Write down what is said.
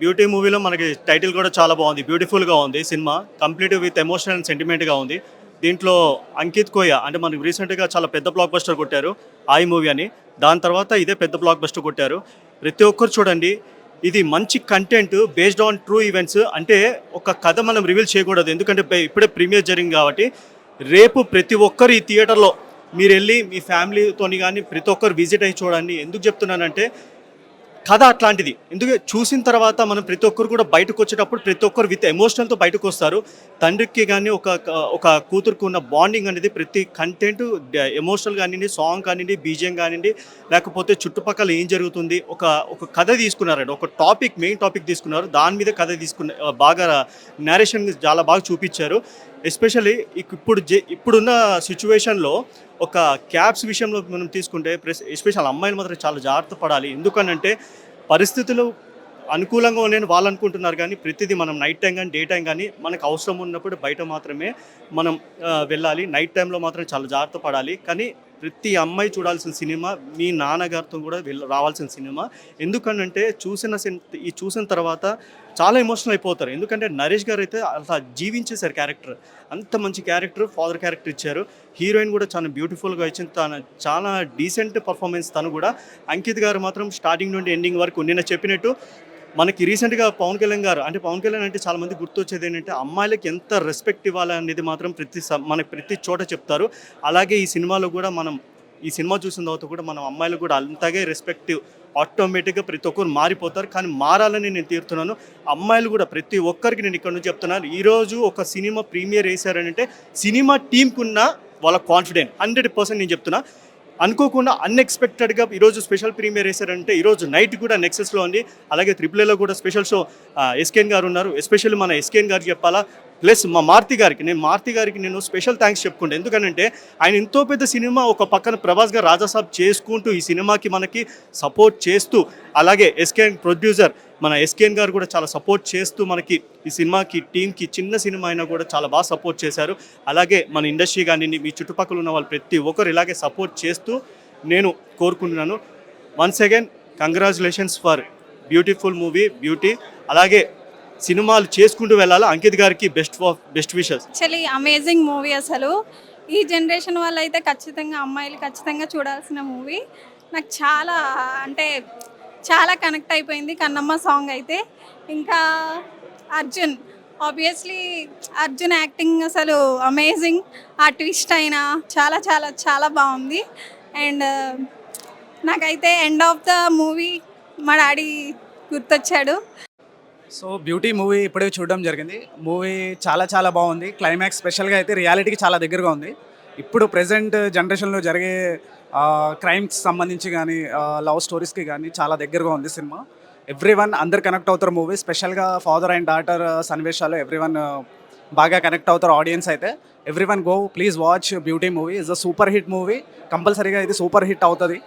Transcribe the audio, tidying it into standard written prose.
Beauty మూవీలో మనకి title కూడా చాలా బాగుంది. బ్యూటిఫుల్గా ఉంది cinema. Complete with emotion and సెంటిమెంట్గా ఉంది. దీంట్లో అంకిత్ కోయ అంటే మనకి రీసెంట్గా చాలా పెద్ద బ్లాక్ బస్టర్ కొట్టారు ఆయి మూవీ అని. దాని తర్వాత ఇదే పెద్ద బ్లాక్ బస్టర్ కొట్టారు. ప్రతి ఒక్కరు చూడండి. ఇది మంచి content based on true events. అంటే ఒక కథ మనం రివీల్ చేయకూడదు, ఎందుకంటే ఇప్పుడే ప్రీమియర్ జరిగింది కాబట్టి. రేపు ప్రతి ఒక్కరు ఈ థియేటర్లో మీరు వెళ్ళి మీ ఫ్యామిలీతోని కానీ ప్రతి ఒక్కరు విజిట్ అయ్యి చూడండి. ఎందుకు చెప్తున్నానంటే కథ అట్లాంటిది. ఎందుకంటే చూసిన తర్వాత మనం ప్రతి ఒక్కరు కూడా బయటకు వచ్చేటప్పుడు ప్రతి ఒక్కరు విత్ ఎమోషనల్తో బయటకు వస్తారు. తండ్రికి కానీ ఒక కూతురుకు ఉన్న బాండింగ్ అనేది ప్రతి కంటెంట్ ఎమోషనల్ కానివ్వండి, సాంగ్ కానివ్వండి, బీజిఎం కానివ్వండి, లేకపోతే చుట్టుపక్కల ఏం జరుగుతుంది, ఒక కథ తీసుకున్నారండి. ఒక మెయిన్ టాపిక్ తీసుకున్నారు. దాని మీద కథ బాగా నేరేషన్ చాలా బాగా చూపించారు. ఎస్పెషల్లీ ఇప్పుడున్న సిచ్యువేషన్లో ఒక క్యాబ్స్ విషయంలో మనం తీసుకుంటే ఎస్పెషల్ అమ్మాయిలు మాత్రం చాలా జాగ్రత్త పడాలి. ఎందుకనంటే పరిస్థితులు అనుకూలంగా ఉన్నాయని వాళ్ళు అనుకుంటున్నారు, కానీ ప్రతిదీ మనం నైట్ టైం కానీ డే టైం కానీ మనకు అవసరం ఉన్నప్పుడు బయట మాత్రమే మనం వెళ్ళాలి. నైట్ టైంలో మాత్రం చాలా జాగ్రత్త పడాలి. కానీ ప్రతి అమ్మాయి చూడాల్సిన సినిమా, మీ నాన్నగారితో కూడా రావాల్సిన సినిమా. ఎందుకనంటే చూసిన తర్వాత చాలా ఎమోషనల్ అయిపోతారు. ఎందుకంటే నరేష్ గారు అయితే అలా జీవించేశారు క్యారెక్టర్. అంత మంచి క్యారెక్టర్, ఫాదర్ క్యారెక్టర్ ఇచ్చారు. హీరోయిన్ కూడా చాలా బ్యూటిఫుల్గా ఇచ్చింది. చాలా డీసెంట్ పర్ఫార్మెన్స్ తను కూడా. అంకిత్ గారు మాత్రం స్టార్టింగ్ నుండి ఎండింగ్ వరకు నిన్న చెప్పినట్టు మనకి రీసెంట్గా పవన్ కళ్యాణ్ అంటే చాలా మంది గుర్తొచ్చేది ఏంటంటే అమ్మాయిలకి ఎంత రెస్పెక్ట్ ఇవ్వాలనేది మాత్రం మనకి ప్రతి చోట చెప్తారు. అలాగే ఈ సినిమాలో కూడా ఈ సినిమా చూసిన తర్వాత కూడా మనం అమ్మాయిలకు కూడా అంతగా రెస్పెక్ట్ ఆటోమేటిక్గా ప్రతి ఒక్కరు మారిపోతారు. కానీ మారాలని నేను తీరుతున్నాను. అమ్మాయిలు కూడా ప్రతి ఒక్కరికి నేను ఇక్కడ నుంచి చెప్తున్నాను. ఈరోజు ఒక సినిమా ప్రీమియర్ వేశారంటే సినిమా టీంకి ఉన్న వాళ్ళ కాన్ఫిడెంట్ 100% నేను చెప్తున్నా. అనుకోకుండా అన్ఎక్స్పెక్టెడ్గా ఈరోజు స్పెషల్ ప్రీమియర్ వేశారంటే ఈరోజు నైట్ కూడా నెక్సెస్లో ఉంది. అలాగే AAAలో కూడా స్పెషల్ షో ఎస్కేఎన్ గారు ఉన్నారు. ఎస్పెషల్లీ మన ఎస్కేఎన్ గారికి చెప్పాలా, ప్లస్ మా మారుతి గారికి నేను స్పెషల్ థ్యాంక్స్ చెప్పుకుంటాను. ఎందుకంటే ఆయన ఎంతో పెద్ద సినిమా ఒక పక్కన ప్రభాస్ గారు రాజాసాబ్ చేసుకుంటూ ఈ సినిమాకి మనకి సపోర్ట్ చేస్తూ, అలాగే ఎస్కేఎన్ ప్రొడ్యూసర్ మన ఎస్కేఎన్ గారు కూడా చాలా సపోర్ట్ చేస్తూ మనకి ఈ సినిమాకి టీంకి చిన్న సినిమా అయినా కూడా చాలా బాగా సపోర్ట్ చేశారు. అలాగే మన ఇండస్ట్రీ కానీ మీ చుట్టుపక్కల ఉన్న వాళ్ళు ప్రతి ఒక్కరు ఇలాగే సపోర్ట్ చేస్తూ నేను కోరుకుంటున్నాను. Once again congratulations for beautiful movie beauty. అలాగే సినిమాలు చేసుకుంటూ వెళ్ళాలి. అంకిత్ గారికి best wishes. Actually amazing movie. అసలు ఈ జనరేషన్ వాళ్ళు అయితే అమ్మాయిలు ఖచ్చితంగా చూడాల్సిన మూవీ. నాకు చాలా కనెక్ట్ అయిపోయింది కన్నమ్మ సాంగ్ అయితే. ఇంకా ఆబ్వియస్లీ అర్జున్ యాక్టింగ్ అసలు అమేజింగ్. ఆ ట్విస్ట్ అయినా చాలా చాలా చాలా బాగుంది. అండ్ నాకైతే ఎండ్ ఆఫ్ ద మూవీ మా డాడీ గుర్తొచ్చాడు. సో బ్యూటీ మూవీ ఇప్పుడే చూడడం జరిగింది. మూవీ చాలా చాలా బాగుంది. క్లైమాక్స్ స్పెషల్గా అయితే రియాలిటీకి చాలా దగ్గరగా ఉంది. ఇప్పుడు ప్రజెంట్ జనరేషన్లో జరిగే క్రైమ్స్ సంబంధించి కానీ లవ్ స్టోరీస్కి కానీ చాలా దగ్గరగా ఉంది సినిమా. ఎవ్రీవన్ అందరు కనెక్ట్ అవుతారు మూవీ. స్పెషల్గా ఫాదర్ అండ్ డాటర్ సన్నివేశాలు ఎవ్రీవన్ బాగా కనెక్ట్ అవుతారు ఆడియన్స్ అయితే. Everyone go please watch beauty movie. Is a super hit movie. కంపల్సరీగా ఇది సూపర్ హిట్ అవుతుంది.